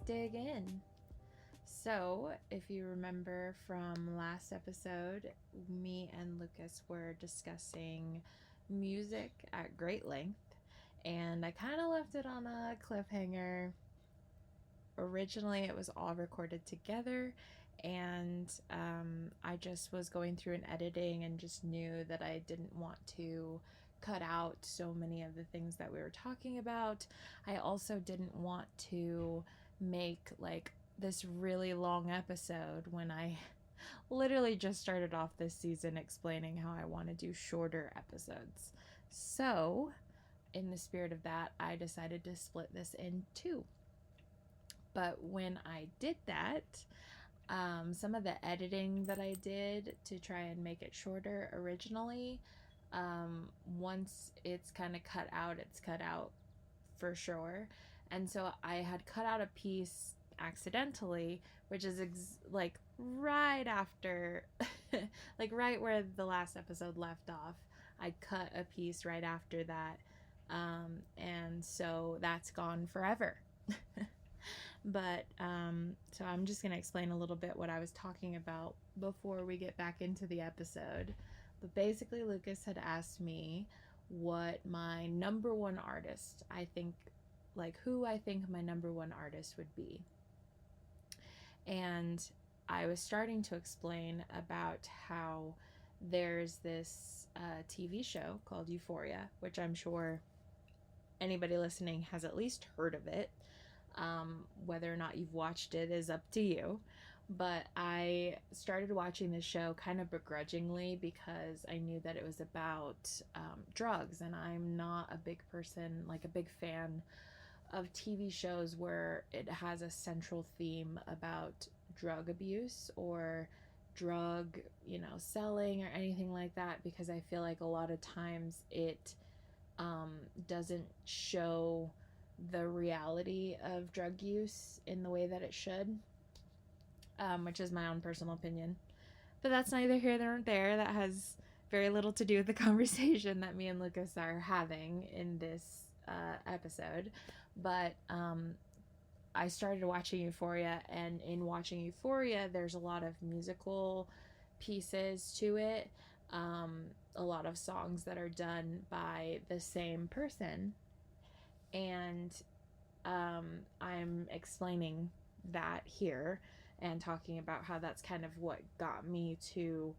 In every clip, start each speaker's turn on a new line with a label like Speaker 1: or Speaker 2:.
Speaker 1: dig in. So, if you remember from last episode, me and Lucas were discussing music at great length, and I kind of left it on a cliffhanger. Originally, it was all recorded together, and I just was going through and editing and just knew that I didn't want to cut out so many of the things that we were talking about. I also didn't want to make like this really long episode when I literally just started off this season explaining how I want to do shorter episodes. So, in the spirit of that, I decided to split this in two. But when I did that, some of the editing that I did to try and make it shorter originally, once it's kind of cut out, it's cut out for sure. And so I had cut out a piece accidentally, which is like right after, like right where the last episode left off. I cut a piece right after that. And so that's gone forever. But so I'm just going to explain a little bit what I was talking about before we get back into the episode. But basically, Lucas had asked me what my number one artist, I think, like who I think my number one artist would be. And I was starting to explain about how there's this TV show called Euphoria, which I'm sure anybody listening has at least heard of it. Whether or not you've watched it is up to you. But I started watching the show kind of begrudgingly because I knew that it was about drugs, and I'm not a big person, like a big fan of TV shows where it has a central theme about drug abuse or drug, selling or anything like that, because I feel like a lot of times it doesn't show the reality of drug use in the way that it should, which is my own personal opinion. But that's neither here nor there. That has very little to do with the conversation that me and Lucas are having in this episode. But I started watching Euphoria, and in watching Euphoria, there's a lot of musical pieces to it. A lot of songs that are done by the same person, and I'm explaining that here and talking about how that's kind of what got me to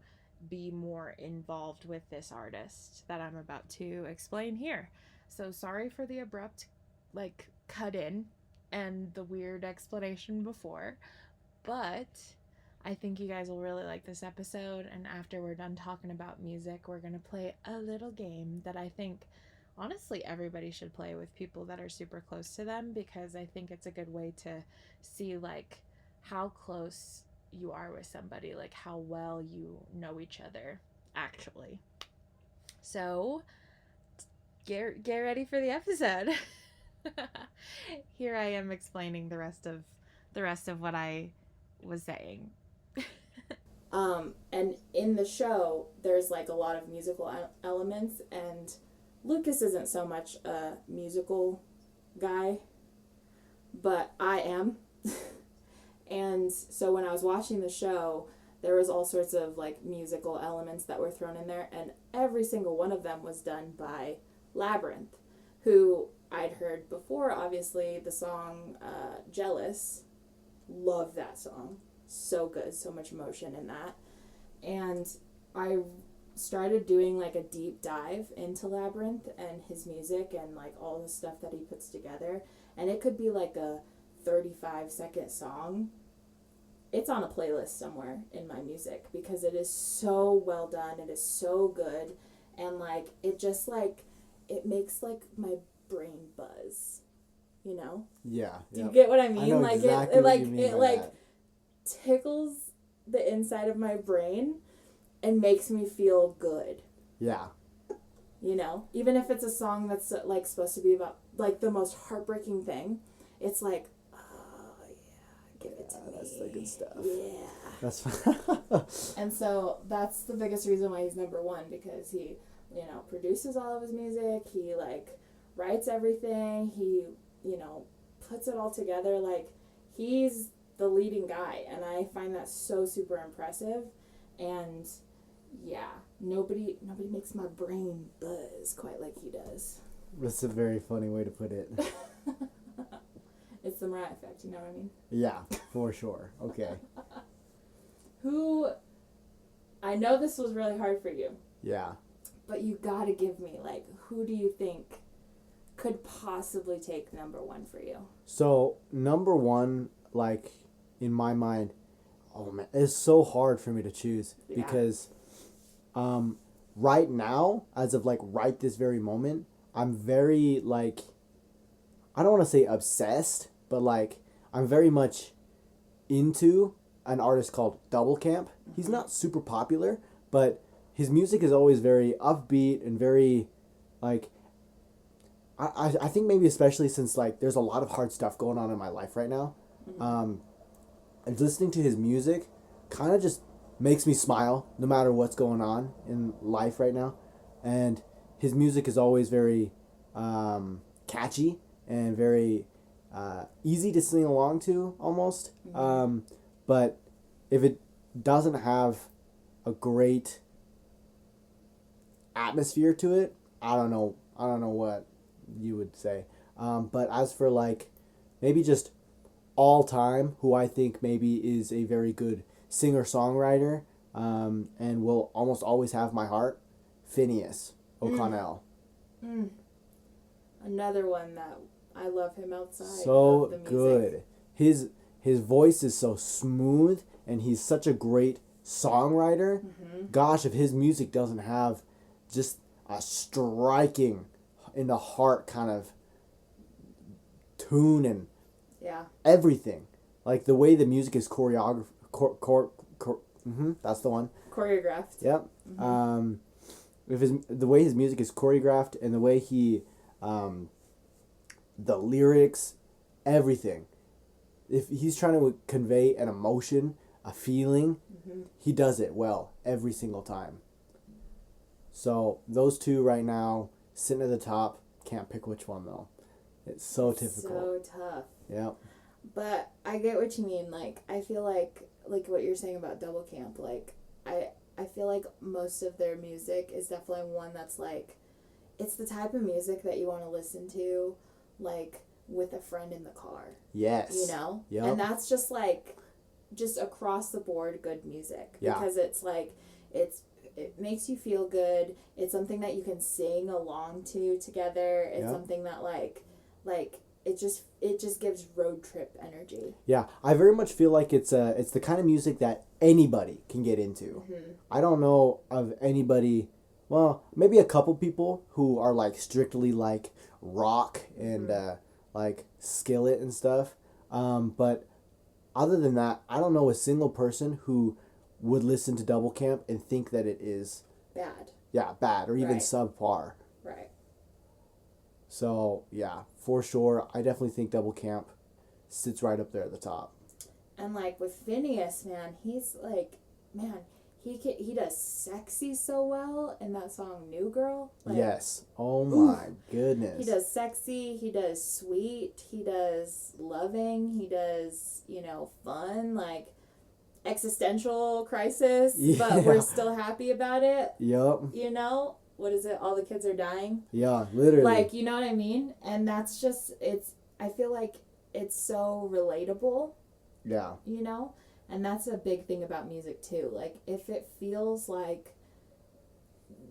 Speaker 1: be more involved with this artist that I'm about to explain here. So sorry for the abrupt cut in and the weird explanation before, but I think you guys will really like this episode, and after we're done talking about music, we're going to play a little game that I think honestly everybody should play with people that are super close to them, because I think it's a good way to see how close you are with somebody, like how well you know each other actually. So get ready for the episode. Here I am explaining the rest of what I was saying.
Speaker 2: And in the show, there's a lot of musical elements, and Lucas isn't so much a musical guy, but I am. And so when I was watching the show, there was all sorts of musical elements that were thrown in there, and every single one of them was done by Labrinth, who I'd heard before, obviously, the song Jealous. Love that song. So good, so much emotion in that. And I started doing a deep dive into Labrinth and his music and all the stuff that he puts together, and it could be a 35-second song. It's on a playlist somewhere in my music because it is so well done. It is so good, and it just it makes my brain buzz,
Speaker 3: Yeah.
Speaker 2: Do you get what I mean?
Speaker 3: I know exactly what you mean by that.
Speaker 2: Tickles the inside of my brain and makes me feel good.
Speaker 3: Yeah.
Speaker 2: Even if it's a song that's supposed to be about the most heartbreaking thing, it's oh yeah, give it to me.
Speaker 3: That's the good stuff.
Speaker 2: Yeah.
Speaker 3: That's fine.
Speaker 2: And so that's the biggest reason why he's number one, because he, produces all of his music. He writes everything. He, puts it all together. he's the leading guy, and I find that so super impressive. And yeah, nobody makes my brain buzz quite like he does.
Speaker 3: That's a very funny way to put it.
Speaker 2: It's the Mariah effect, you know what I mean?
Speaker 3: Yeah, for sure. Okay.
Speaker 2: Who, I know this was really hard for you.
Speaker 3: Yeah.
Speaker 2: But you gotta give me, like, who do you think could possibly take number one for you?
Speaker 3: So, number one, like, in my mind, oh man, it's so hard for me to choose because right now, as of like right this very moment, I'm very like, I don't want to say obsessed, but like I'm very much into an artist called Double Camp. He's not super popular, but his music is always very upbeat and very like, I think maybe especially since like there's a lot of hard stuff going on in my life right now. And listening to his music kind of just makes me smile no matter what's going on in life right now. And his music is always very catchy and very easy to sing along to almost. But if it doesn't have a great atmosphere to it, I don't know what you would say. But as for like maybe just all time, who I think maybe is a very good singer-songwriter and will almost always have my heart, Phineas O'Connell.
Speaker 2: Another one that I love him outside
Speaker 3: So
Speaker 2: of the music.
Speaker 3: good. His voice is so smooth and he's such a great songwriter. Gosh, if his music doesn't have just a striking in the heart kind of tune and everything, like the way the music is choreographed, that's the one.
Speaker 2: Choreographed.
Speaker 3: Yep. If the way his music is choreographed and the way he, the lyrics, everything. If he's trying to convey an emotion, a feeling, he does it well every single time. So those two right now sitting at the top. Can't pick which one though. It's so difficult.
Speaker 2: So tough.
Speaker 3: Yep.
Speaker 2: But I get what you mean. Like, I feel like what you're saying about Double Camp, like, I feel like most of their music is definitely one that's, like, it's the type of music that you want to listen to, like, with a friend in the car.
Speaker 3: Yes.
Speaker 2: You know?
Speaker 3: Yep.
Speaker 2: And that's just, like, just across the board good music.
Speaker 3: Yeah.
Speaker 2: Because it's, like, it makes you feel good. It's something that you can sing along to together. It's something that, like, it just gives road trip energy.
Speaker 3: Yeah, I very much feel like it's the kind of music that anybody can get into. I don't know of anybody, well, maybe a couple people who are like strictly like rock and like Skillet and stuff. But other than that, I don't know a single person who would listen to Double Camp and think that it is
Speaker 2: bad.
Speaker 3: Yeah, bad or even subpar.
Speaker 2: Right.
Speaker 3: So, yeah, for sure. I definitely think Double Camp sits right up there at the top.
Speaker 2: And, like, with Phineas, man, he's, like, man, he does sexy so well in that song New Girl. Like,
Speaker 3: yes. Oh, my goodness.
Speaker 2: He does sexy. He does sweet. He does loving. He does, fun, like, existential crisis. Yeah. But we're still happy about it.
Speaker 3: Yep.
Speaker 2: What is it? All the kids are dying?
Speaker 3: Yeah, literally.
Speaker 2: Like, you know what I mean? And that's just, I feel like it's so relatable.
Speaker 3: Yeah.
Speaker 2: And that's a big thing about music, too. Like, if it feels like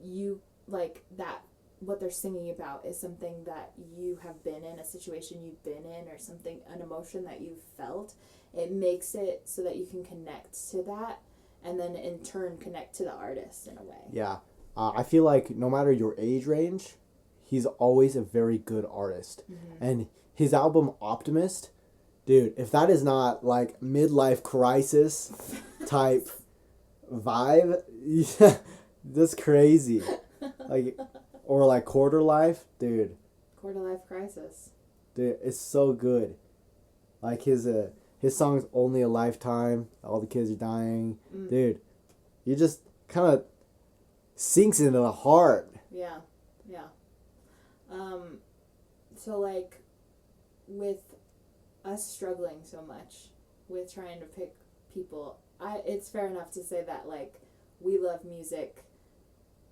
Speaker 2: you, like, that, what they're singing about is something that you have been in, a situation you've been in, or something, an emotion that you've felt, it makes it so that you can connect to that, and then in turn connect to the artist in a way.
Speaker 3: Yeah. I feel like no matter your age range, he's always a very good artist. And his album Optimist, dude, if that is not like midlife crisis type vibe, yeah, that's crazy. Like, or like Quarter Life, dude.
Speaker 2: Quarter Life Crisis.
Speaker 3: Dude, it's so good. Like his song's Only a Lifetime, All the Kids Are Dying. Dude, you just kind of sinks into the heart.
Speaker 2: Yeah. So, like, with us struggling so much with trying to pick people, it's fair enough to say that, like, we love music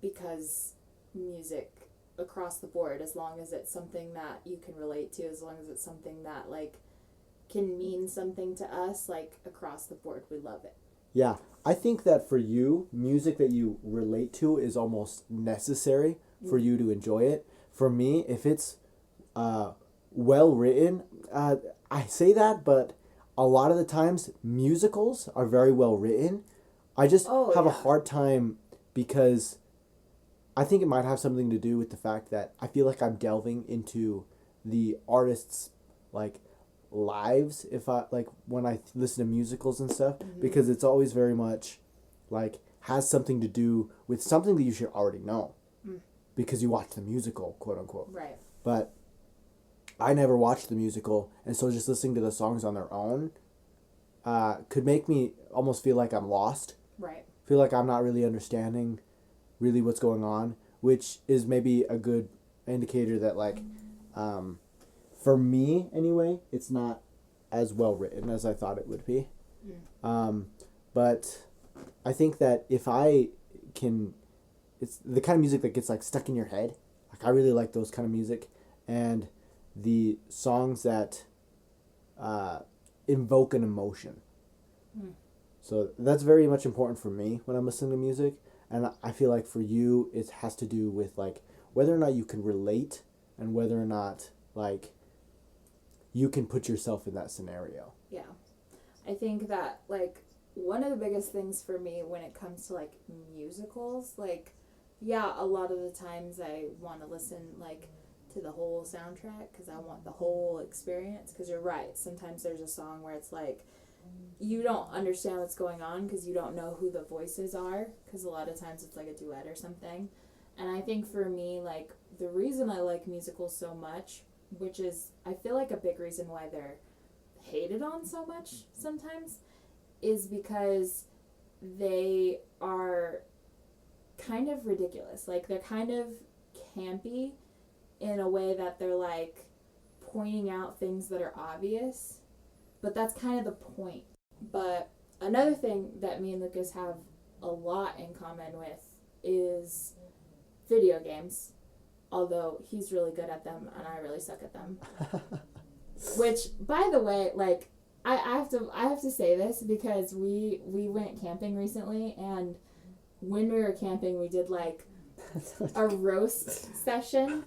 Speaker 2: because music across the board, as long as it's something that you can relate to, as long as it's something that, like, can mean something to us, like, across the board, we love it.
Speaker 3: Yeah, I think that for you, music that you relate to is almost necessary for you to enjoy it. For me, if it's well written, I say that, but a lot of the times musicals are very well written. I just have a hard time because I think it might have something to do with the fact that I feel like I'm delving into the artist's, like, lives if I, like, when I listen to musicals and stuff, because it's always very much like has something to do with something that you should already know because you watch the musical, quote unquote.
Speaker 2: Right.
Speaker 3: But I never watched the musical, and so just listening to the songs on their own could make me almost feel like I'm lost.
Speaker 2: Right.
Speaker 3: Feel like I'm not really understanding really what's going on, which is maybe a good indicator that, like, for me anyway, it's not as well written as I thought it would be. But I think that if I can, it's the kind of music that gets, like, stuck in your head. Like, I really like those kind of music, and the songs that invoke an emotion. So that's very much important for me when I'm listening to music, and I feel like for you it has to do with, like, whether or not you can relate and whether or not, like, you can put yourself in that scenario.
Speaker 2: Yeah. I think that, like, one of the biggest things for me when it comes to, like, musicals, like, yeah, a lot of the times I want to listen, like, to the whole soundtrack because I want the whole experience, because you're right, sometimes there's a song where it's like you don't understand what's going on because you don't know who the voices are, because a lot of times it's like a duet or something. And I think for me, like, the reason I like musicals so much, which is I feel like a big reason why they're hated on so much sometimes, is because they are kind of ridiculous. Like, they're kind of campy in a way that they're, like, pointing out things that are obvious, but that's kind of the point. But another thing that me and Lucas have a lot in common with is video games, although he's really good at them and I really suck at them. Which, by the way, like, I have to say this because we went camping recently, and when we were camping we did, like, a roast session,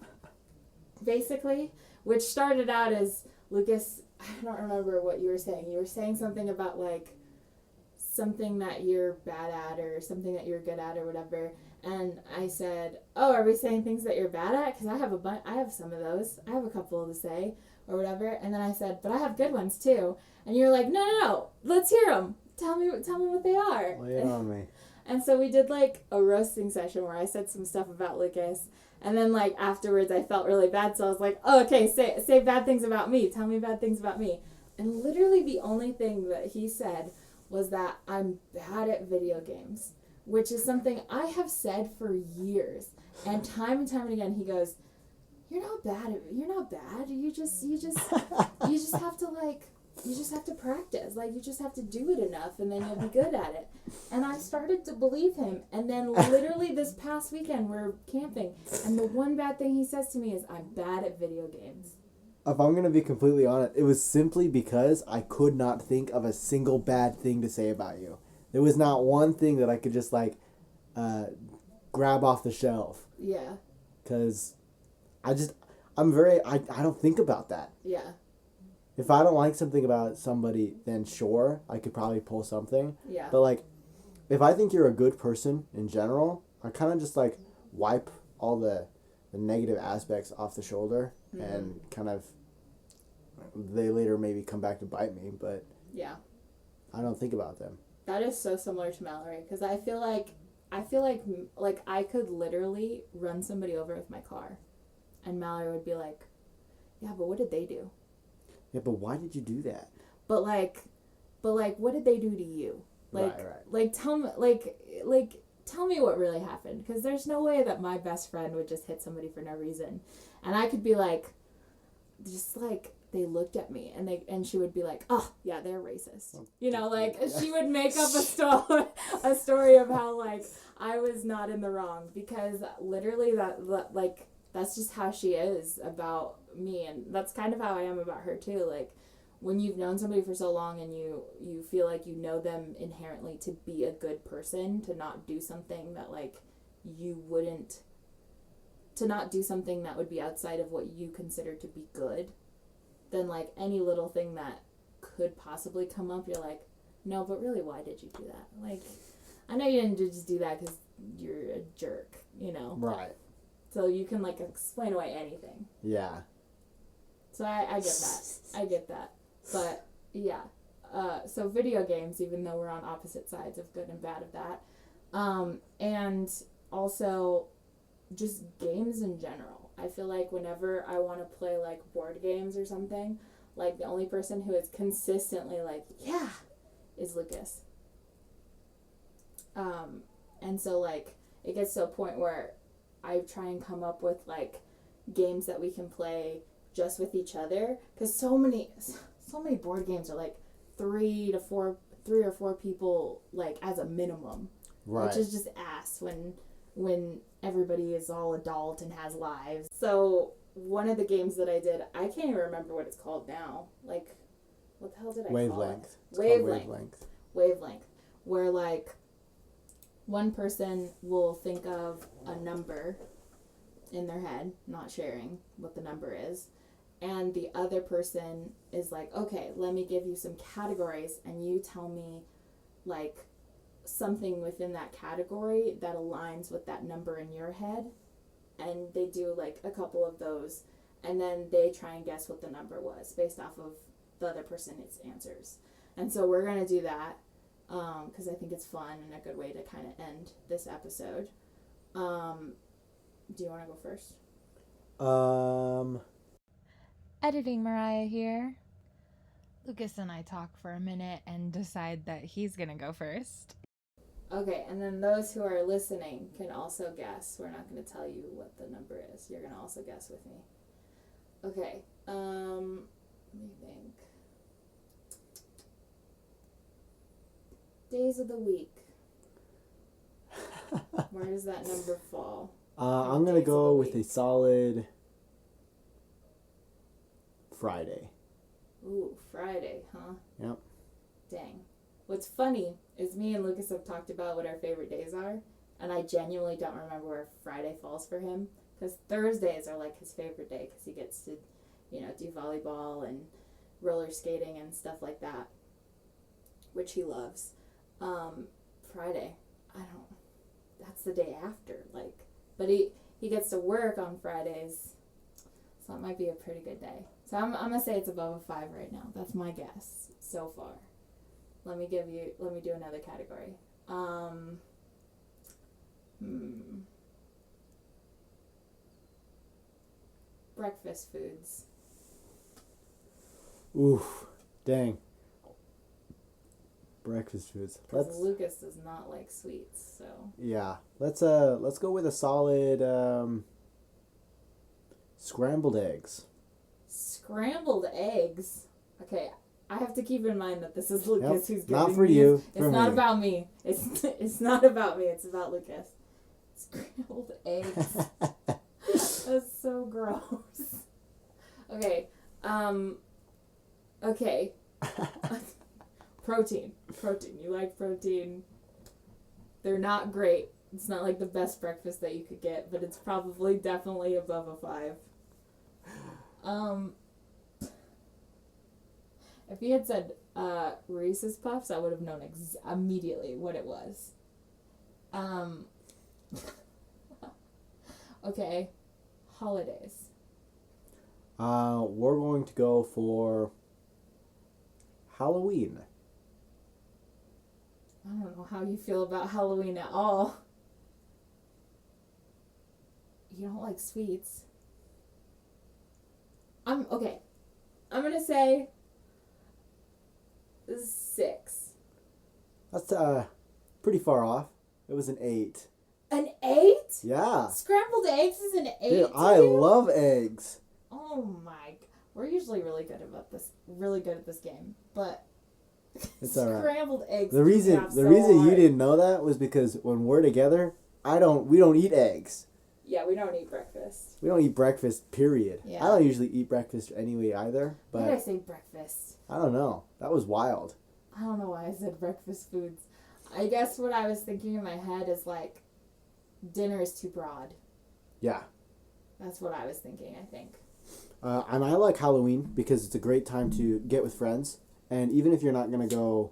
Speaker 2: basically, which started out as, Lucas, I don't remember what you were saying. You were saying something about, like, something that you're bad at or something that you're good at or whatever. And I said, oh, are we saying things that you're bad at? Because I have some of those. I have a couple to say or whatever. And then I said, but I have good ones too. And you're like, no, let's hear them. Tell me what they are.
Speaker 3: Lay it on me.
Speaker 2: And so we did, like, a roasting session where I said some stuff about Lucas. And then, like, afterwards I felt really bad, so I was like, oh, okay, say bad things about me. Tell me bad things about me. And literally the only thing that he said was that I'm bad at video games, which is something I have said for years. And time again he goes, you're not bad. You just have to, like, you just have to practice. Like, you just have to do it enough and then you'll be good at it. And I started to believe him. And then literally this past weekend we're camping, and the one bad thing he says to me is, I'm bad at video games.
Speaker 3: If I'm going to be completely honest, it was simply because I could not think of a single bad thing to say about you. There was not one thing that I could just, like, grab off the shelf.
Speaker 2: Yeah.
Speaker 3: Because I don't think about that.
Speaker 2: Yeah.
Speaker 3: If I don't like something about somebody, then sure, I could probably pull something.
Speaker 2: Yeah.
Speaker 3: But, like, if I think you're a good person in general, I kind of just, like, wipe all the negative aspects off the shoulder and kind of, they later maybe come back to bite me, but
Speaker 2: yeah,
Speaker 3: I don't think about them.
Speaker 2: That is so similar to Mallory, because I feel like I could literally run somebody over with my car, and Mallory would be like, yeah, but what did they do?
Speaker 3: Yeah, but why did you do that?
Speaker 2: But what did they do to you? Like,
Speaker 3: right.
Speaker 2: Like, tell me what really happened, because there's no way that my best friend would just hit somebody for no reason. And I could be like, just, like, they looked at me and she would be like, oh yeah, they're racist. You know, like she would make up a story of how like I was not in the wrong, because literally that like that's just how she is about me, and that's kind of how I am about her too. Like when you've known somebody for so long and you feel like you know them inherently to be a good person, to not do something that like you wouldn't, to not do something that would be outside of what you consider to be good, then like any little thing that could possibly come up, you're like, no, but really, why did you do that? Like, I know you didn't just do that because you're a jerk, you know?
Speaker 3: Right.
Speaker 2: So you can like explain away anything.
Speaker 3: Yeah.
Speaker 2: So I get that. But yeah. So video games, even though we're on opposite sides of good and bad of that. And also just games in general. I feel like whenever I want to play like board games or something, like the only person who is consistently like, yeah, is Lucas. And so like it gets to a point where I try and come up with like games that we can play just with each other, because so many board games are like three or four people like as a minimum,
Speaker 3: Right.
Speaker 2: which is just ass when everybody is all adult and has lives. So one of the games that I did, I can't even remember what it's called now. Like, what the hell did I call it?
Speaker 3: Wavelength.
Speaker 2: Wavelength. Where like one person will think of a number in their head, not sharing what the number is, and the other person is like, okay, let me give you some categories and you tell me like something within that category that aligns with that number in your head. And they do like a couple of those, and then they try and guess what the number was based off of the other person's answers. And so we're going to do that because I think it's fun and a good way to kind of end this episode. Do you want to go first?
Speaker 1: Editing Mariah here. Lucas and I talk for a minute and decide that he's gonna go first.
Speaker 2: Okay, and then those who are listening can also guess. We're not going to tell you what the number is. You're going to also guess with me. Okay, let me think. Days of the week. Where does that number fall?
Speaker 3: I'm gonna go with a solid Friday.
Speaker 2: Ooh, Friday, huh?
Speaker 3: Yep.
Speaker 2: Dang. What's funny is me and Lucas have talked about what our favorite days are, and I genuinely don't remember where Friday falls for him, because Thursdays are like his favorite day because he gets to, you know, do volleyball and roller skating and stuff like that, which he loves. Friday, that's the day after, like, but he gets to work on Fridays, so that might be a pretty good day. So I'm gonna say it's above a 5 right now. That's my guess so far. Let me do another category. Breakfast foods.
Speaker 3: Oof, dang. Breakfast foods.
Speaker 2: Because Lucas does not like sweets, so.
Speaker 3: Yeah, let's go with a solid scrambled eggs.
Speaker 2: Scrambled eggs. Okay, I have to keep in mind that this is Lucas who's giving
Speaker 3: not for
Speaker 2: me.
Speaker 3: you.
Speaker 2: It's not about me. It's not about me. It's about Lucas. Scrambled eggs. That's so gross. Okay. Okay. Protein. You like protein. They're not great. It's not like the best breakfast that you could get, but it's probably definitely above a 5. If he had said Reese's Puffs, I would have known immediately what it was. Okay. Holidays.
Speaker 3: We're going to go for Halloween.
Speaker 2: I don't know how you feel about Halloween at all. You don't like sweets. Okay. I'm gonna say 6.
Speaker 3: That's pretty far off. It was an 8.
Speaker 2: An 8?
Speaker 3: Yeah.
Speaker 2: Scrambled eggs is an 8.
Speaker 3: Dude, I love eggs.
Speaker 2: Oh my! We're usually really good at this game, but
Speaker 3: It's alright.
Speaker 2: scrambled eggs.
Speaker 3: The
Speaker 2: threw me off
Speaker 3: reason
Speaker 2: so
Speaker 3: you
Speaker 2: hard.
Speaker 3: didn't know that was because when we're together, we don't eat eggs.
Speaker 2: Yeah, we don't eat breakfast.
Speaker 3: We don't eat breakfast, period.
Speaker 2: Yeah.
Speaker 3: I don't usually eat breakfast anyway either,
Speaker 2: Why did I
Speaker 3: but
Speaker 2: say breakfast?
Speaker 3: I don't know. That was wild.
Speaker 2: I don't know why I said breakfast foods. I guess what I was thinking in my head is like, dinner is too broad.
Speaker 3: Yeah.
Speaker 2: That's what I was thinking, I think.
Speaker 3: And I like Halloween because it's a great time to get with friends. And even if you're not going to go,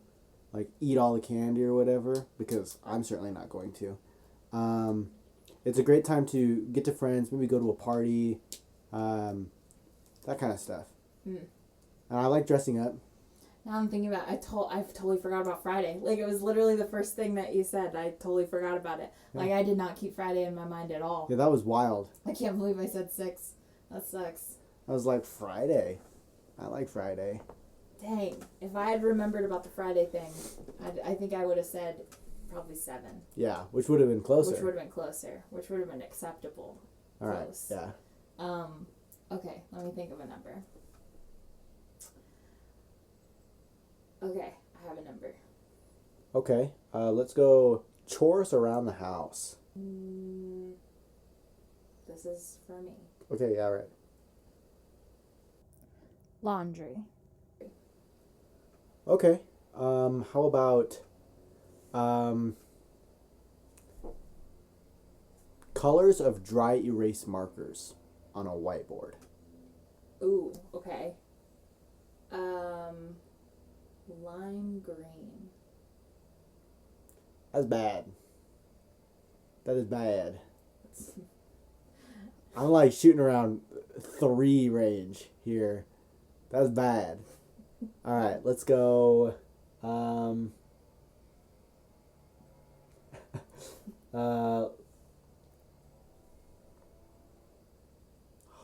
Speaker 3: like, eat all the candy or whatever, because I'm certainly not going to, it's a great time to get to friends, maybe go to a party, that kind of stuff.
Speaker 2: Mm.
Speaker 3: And I like dressing up.
Speaker 2: Now I'm thinking about I totally forgot about Friday. Like, it was literally the first thing that you said. I totally forgot about it.
Speaker 3: Yeah.
Speaker 2: Like, I did not keep Friday in my mind at all.
Speaker 3: Yeah, that was wild.
Speaker 2: I can't believe I said 6. That sucks.
Speaker 3: I was like, Friday. I like Friday.
Speaker 2: Dang. If I had remembered about the Friday thing, I think I would have said probably 7.
Speaker 3: Yeah, which would have been closer.
Speaker 2: Which would have been closer. Which would have been acceptable.
Speaker 3: All right.
Speaker 2: Close.
Speaker 3: Yeah.
Speaker 2: Okay, let me think of a number. Okay, I have a number.
Speaker 3: Okay. Let's go chores around the house.
Speaker 2: This is for me.
Speaker 3: Okay. Yeah. Right.
Speaker 1: Laundry.
Speaker 3: Okay. How about colors of dry erase markers on a whiteboard?
Speaker 2: Ooh, okay. Lime green.
Speaker 3: That's bad. That is bad. I'm like shooting around 3 range here. That's bad. All right, let's go. Oh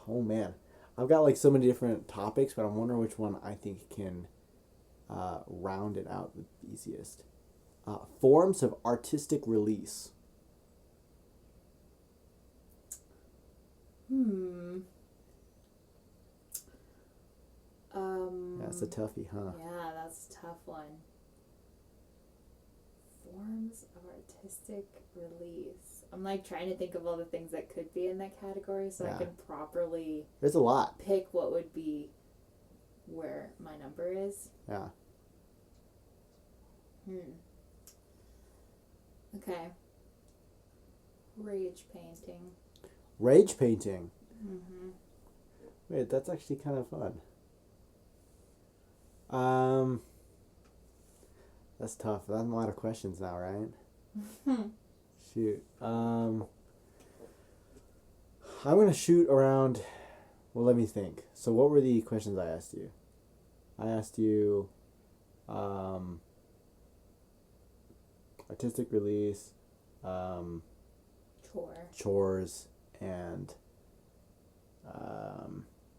Speaker 3: man, I've got like so many different topics, but I'm wondering which one I think can round it out the easiest. Forms of artistic release. That's a toughie, huh?
Speaker 2: Yeah, that's a tough one. Forms of artistic release. I'm like trying to think of all the things that could be in that category so
Speaker 3: Yeah.
Speaker 2: I can properly
Speaker 3: There's a lot.
Speaker 2: pick what would be where my number is.
Speaker 3: Yeah.
Speaker 2: Okay. Rage painting.
Speaker 3: Rage painting.
Speaker 2: Mm-hmm.
Speaker 3: Wait, that's actually kind of fun. That's tough. That's a lot of questions now, right? Shoot. I'm gonna shoot around. Well, let me think. So, what were the questions I asked you? I asked you, artistic release, chores, and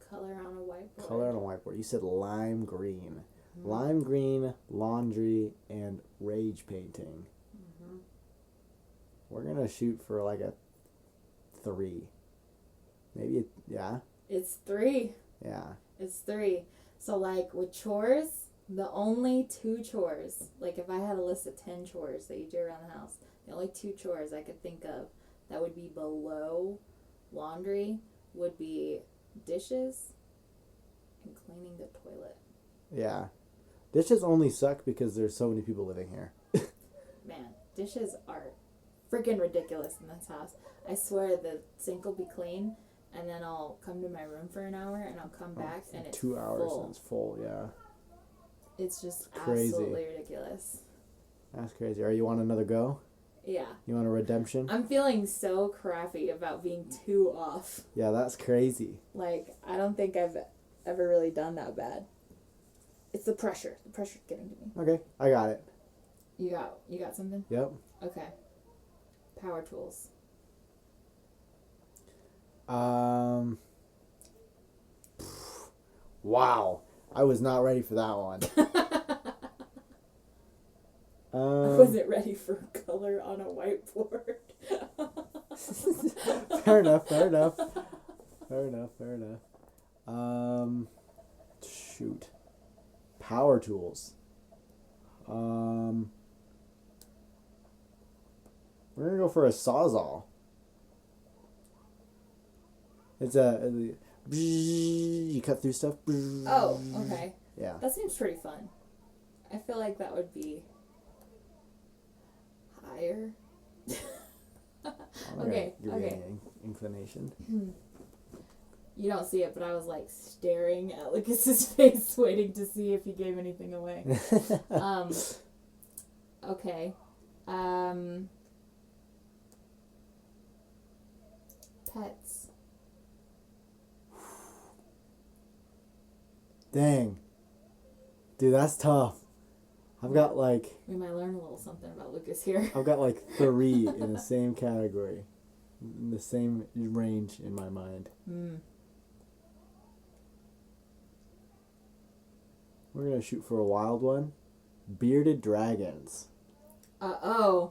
Speaker 2: Color on a whiteboard.
Speaker 3: color on a whiteboard. You said lime green. Lime green, laundry, and rage painting. We're gonna shoot for like a 3. Maybe, yeah?
Speaker 2: It's 3.
Speaker 3: Yeah.
Speaker 2: It's 3. So, like, with chores, the only 2 chores, like, if I had a list of 10 chores that you do around the house, the only 2 chores I could think of that would be below laundry would be dishes and cleaning the toilet.
Speaker 3: Yeah. Dishes only suck because there's so many people living here.
Speaker 2: Man, dishes are freaking ridiculous in this house. I swear the sink will be clean, and then I'll come to my room for an hour, and I'll come back, and it's
Speaker 3: 2 hours
Speaker 2: full.
Speaker 3: and it's full, yeah.
Speaker 2: It's just
Speaker 3: Crazy.
Speaker 2: absolutely ridiculous.
Speaker 3: That's crazy. Are you want another go?
Speaker 2: Yeah.
Speaker 3: You want a redemption?
Speaker 2: I'm feeling so crappy about being 2 off.
Speaker 3: Yeah, that's crazy.
Speaker 2: Like, I don't think I've ever really done that bad. It's the pressure. The pressure's getting to me.
Speaker 3: Okay, I got it.
Speaker 2: You got something?
Speaker 3: Yep.
Speaker 2: Okay. Power tools.
Speaker 3: Wow. I was not ready for that one.
Speaker 2: I wasn't ready for color on a whiteboard.
Speaker 3: Fair enough. shoot. Power tools. We're gonna go for a sawzall. It's you cut through stuff.
Speaker 2: Oh, okay.
Speaker 3: Yeah.
Speaker 2: That seems pretty fun. I feel like that would be higher. Okay,
Speaker 3: Give
Speaker 2: okay.
Speaker 3: me an inclination.
Speaker 2: You don't see it, but I was like staring at Lucas's face, waiting to see if he gave anything away. Okay. Pets.
Speaker 3: Dang. Dude, that's tough. I've got like
Speaker 2: We might learn a little something about Lucas here.
Speaker 3: I've got like 3 in the same category. In the same range in my mind. We're gonna shoot for a wild one. Bearded dragons.
Speaker 2: Okay.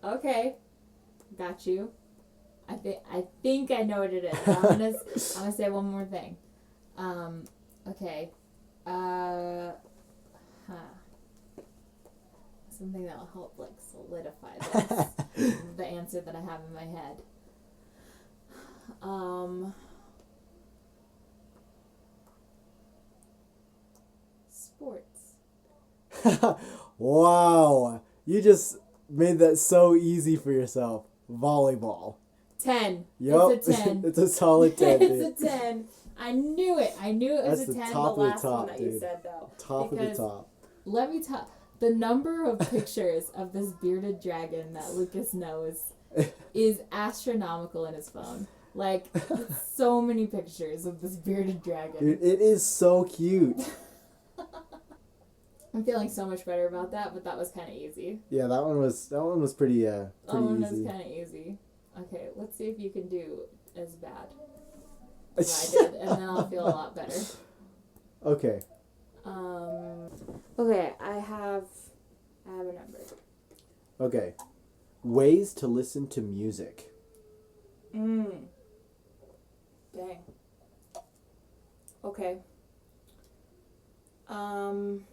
Speaker 2: Okay. Got you. I think I know what it is. I'm gonna say one more thing. Okay. Something that'll help like solidify this, the answer that I have in my head. Sports.
Speaker 3: Wow. You just made that so easy for yourself. Volleyball.
Speaker 2: 10.
Speaker 3: Yup.
Speaker 2: It's a 10.
Speaker 3: It's a solid 10. Dude.
Speaker 2: It's a 10. I knew it. I knew it was
Speaker 3: That's
Speaker 2: a
Speaker 3: the
Speaker 2: 10.
Speaker 3: top
Speaker 2: The
Speaker 3: of the
Speaker 2: last
Speaker 3: top,
Speaker 2: one that you
Speaker 3: dude.
Speaker 2: said though.
Speaker 3: Top of the top.
Speaker 2: Let me tell. The number of pictures of this bearded dragon that Lucas knows is astronomical in his phone. Like, so many pictures of this bearded dragon.
Speaker 3: Dude, it is so cute.
Speaker 2: I'm feeling so much better about that, but that was kind of easy.
Speaker 3: Yeah, that one was pretty
Speaker 2: That one was
Speaker 3: easy.
Speaker 2: kind of easy. Okay, let's see if you can do as bad as I did, and then I'll feel a lot better.
Speaker 3: Okay.
Speaker 2: Okay, I have a number.
Speaker 3: Okay. Ways to listen to music.
Speaker 2: Dang. Okay. On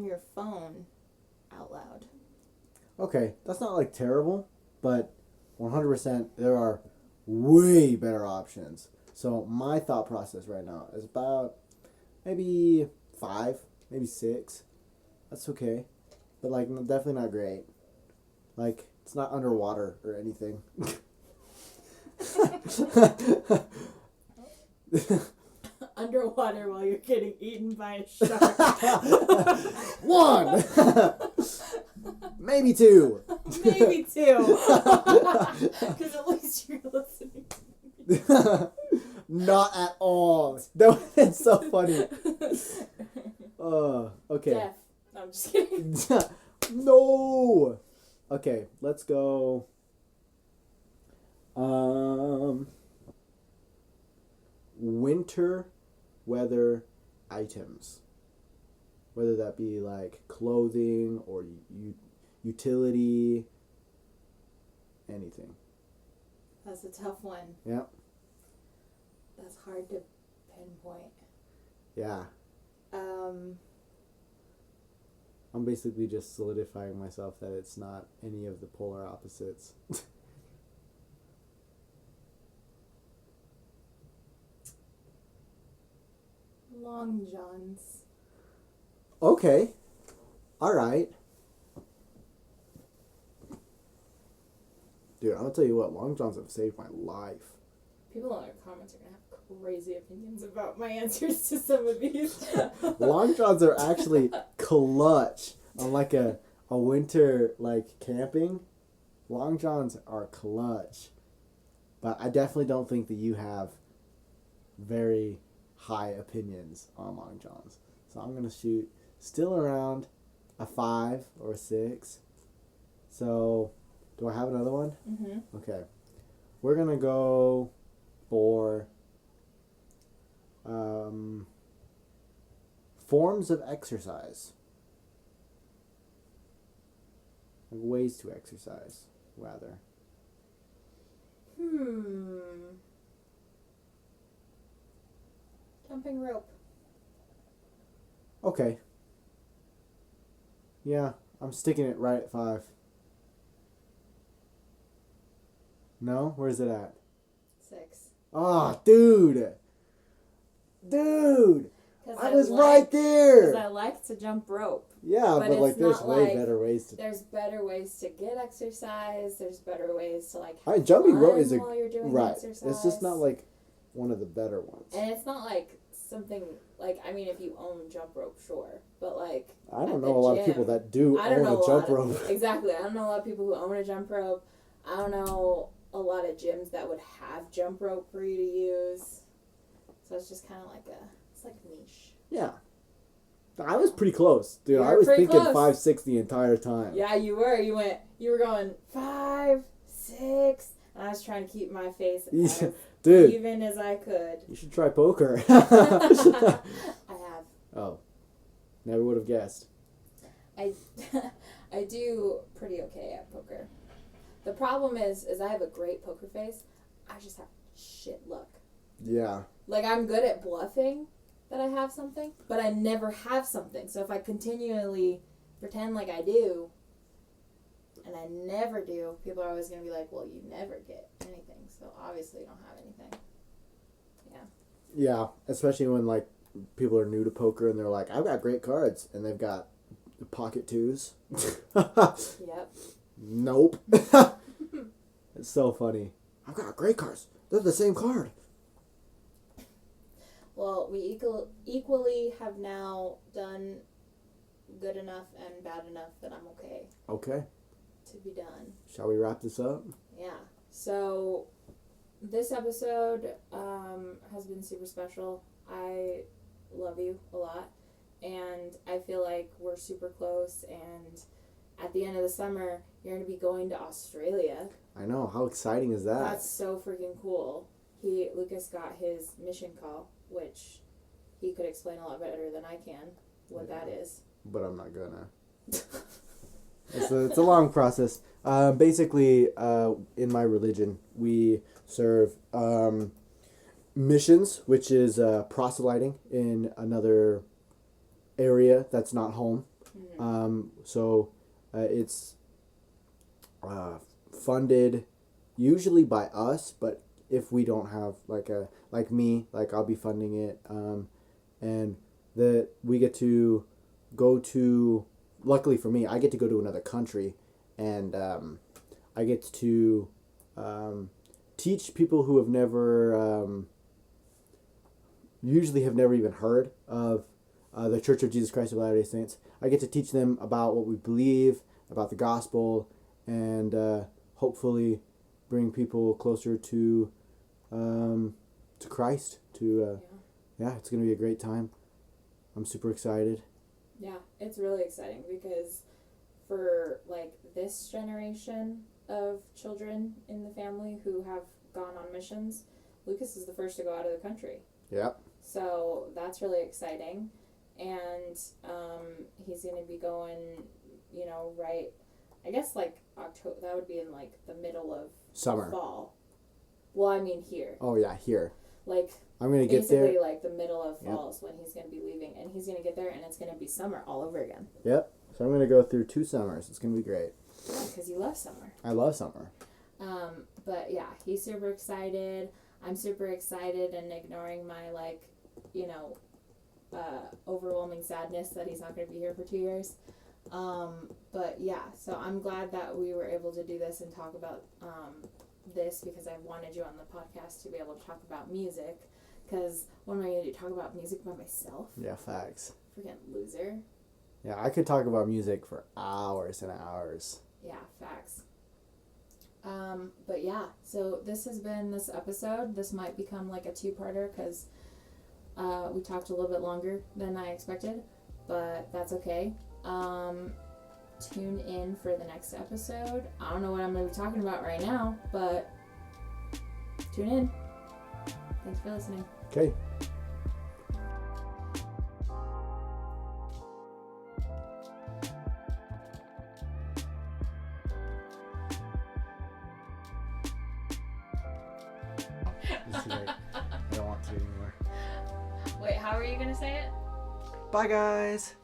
Speaker 2: your phone, out loud.
Speaker 3: Okay, that's not like terrible, but 100% there are way better options. So my thought process right now is about maybe 5, maybe 6. That's okay, but like definitely not great. Like it's not underwater or anything.
Speaker 2: Underwater while you're getting eaten by a shark.
Speaker 3: 1, maybe 2.
Speaker 2: Maybe 2. Because at least you're listening.
Speaker 3: Not at all. No, it's so funny. Okay.
Speaker 2: Deaf. No, I'm just kidding.
Speaker 3: No. Okay, let's go. Winter weather items. Whether that be like clothing or utility, anything.
Speaker 2: That's a tough one.
Speaker 3: Yeah.
Speaker 2: That's hard to pinpoint.
Speaker 3: Yeah. I'm basically just solidifying myself that it's not any of the polar opposites.
Speaker 2: Long johns.
Speaker 3: Okay. All right. Dude, I'm gonna tell you what, long johns have saved my life.
Speaker 2: People in our comments are gonna have crazy opinions about my answers to some of these.
Speaker 3: Long johns are actually clutch on like a winter like camping. Long johns are clutch. But I definitely don't think that you have very high opinions on long johns. So I'm gonna shoot still around a 5 or a 6. So do I have another one?
Speaker 2: Mm-hmm.
Speaker 3: Okay. We're gonna go for forms of exercise. Like ways to exercise, rather.
Speaker 2: Jumping rope.
Speaker 3: Okay. Yeah, I'm sticking it right at 5. No? Where's it at?
Speaker 2: 6.
Speaker 3: Oh, dude! Dude!
Speaker 2: 'Cause
Speaker 3: I was right
Speaker 2: Because
Speaker 3: there!
Speaker 2: I like to jump rope.
Speaker 3: Yeah,
Speaker 2: but
Speaker 3: but like
Speaker 2: it's
Speaker 3: there's
Speaker 2: not
Speaker 3: way
Speaker 2: like-
Speaker 3: better ways to...
Speaker 2: There's better ways to get exercise. There's better ways to like
Speaker 3: Jumping rope
Speaker 2: fun
Speaker 3: is a...
Speaker 2: while you're doing
Speaker 3: Right.
Speaker 2: exercise.
Speaker 3: It's just not like one of the better ones.
Speaker 2: And it's not like something like, I mean, if you own jump rope, sure, but like
Speaker 3: I don't
Speaker 2: at
Speaker 3: know
Speaker 2: the
Speaker 3: a lot of
Speaker 2: gym,
Speaker 3: people that do
Speaker 2: I don't
Speaker 3: own
Speaker 2: know
Speaker 3: a jump
Speaker 2: lot
Speaker 3: rope.
Speaker 2: of, exactly. I don't know a lot of people who own a jump rope. I don't know a lot of gyms that would have jump rope for you to use. So it's just kind of like it's like niche.
Speaker 3: Yeah. I was pretty close, dude.
Speaker 2: You
Speaker 3: I
Speaker 2: were
Speaker 3: was
Speaker 2: pretty
Speaker 3: thinking
Speaker 2: close.
Speaker 3: 5, 6 the entire time.
Speaker 2: Yeah, you were. You were going 5, 6, and I was trying to keep my face
Speaker 3: Yeah,
Speaker 2: as
Speaker 3: dude,
Speaker 2: even as I could.
Speaker 3: you should try poker.
Speaker 2: I have.
Speaker 3: Oh, never would have guessed.
Speaker 2: I do pretty okay at poker. The problem is I have a great poker face. I just have shit luck.
Speaker 3: Yeah.
Speaker 2: Like, I'm good at bluffing that I have something, but I never have something. So if I continually pretend like I do, and I never do, people are always going to be like, well, you never get anything. So obviously you don't have anything.
Speaker 3: Yeah, especially when like people are new to poker and they're like, I've got great cards, and they've got pocket twos.
Speaker 2: Yep.
Speaker 3: Nope. It's so funny. I've got great cards. They're the same card.
Speaker 2: Well, we equally have now done good enough and bad enough that I'm okay
Speaker 3: Okay.
Speaker 2: to be done.
Speaker 3: Shall we wrap this up?
Speaker 2: Yeah. So this episode has been super special. I love you a lot, and I feel like we're super close, and at the end of the summer you're going to be going to Australia.
Speaker 3: I know. How exciting is that?
Speaker 2: That's so freaking cool. Lucas got his mission call, which he could explain a lot better than I can what that is.
Speaker 3: But I'm not gonna. It's a long process. Basically, in my religion, we serve missions, which is proselyting in another area that's not home. So it's funded usually by us, but if we don't have like me, I'll be funding it, and that we get to go to. Luckily for me, I get to go to another country, and I get to teach people who have never, usually have never even heard of the Church of Jesus Christ of Latter-day Saints. I get to teach them about what we believe, about the gospel, and hopefully bring people closer to Christ. Yeah, it's gonna be a great time. I'm super excited.
Speaker 2: Yeah, it's really exciting because for like this generation of children in the family who have gone on missions, Lucas is the first to go out of the country.
Speaker 3: Yep.
Speaker 2: So that's really exciting. And he's going to be going, right, I guess like October, that would be in like the middle of
Speaker 3: Summer.
Speaker 2: fall. Well, I mean here.
Speaker 3: Oh yeah, here.
Speaker 2: Like
Speaker 3: I'm gonna get
Speaker 2: basically
Speaker 3: there.
Speaker 2: like the middle of fall is when he's going to be leaving. And he's going to get there and it's going to be summer all over again.
Speaker 3: Yep. So I'm gonna go through 2 summers. It's gonna be great.
Speaker 2: Yeah, because you love summer.
Speaker 3: I love summer.
Speaker 2: But yeah, he's super excited. I'm super excited and ignoring my overwhelming sadness that he's not going to be here for 2 years. But yeah, so I'm glad that we were able to do this and talk about this because I wanted you on the podcast to be able to talk about music. Because what am I going to do? Talk about music by myself?
Speaker 3: Yeah, facts.
Speaker 2: Freaking loser.
Speaker 3: Yeah, I could talk about music for hours and hours.
Speaker 2: Yeah, facts. But yeah, so this has been this episode. This might become like a 2-parter because we talked a little bit longer than I expected, but that's okay. Tune in for the next episode. I don't know what I'm going to be talking about right now, but tune in. Thanks for listening.
Speaker 3: Okay. too late. I don't want to anymore.
Speaker 1: Wait, how are you gonna say it?
Speaker 3: Bye, guys.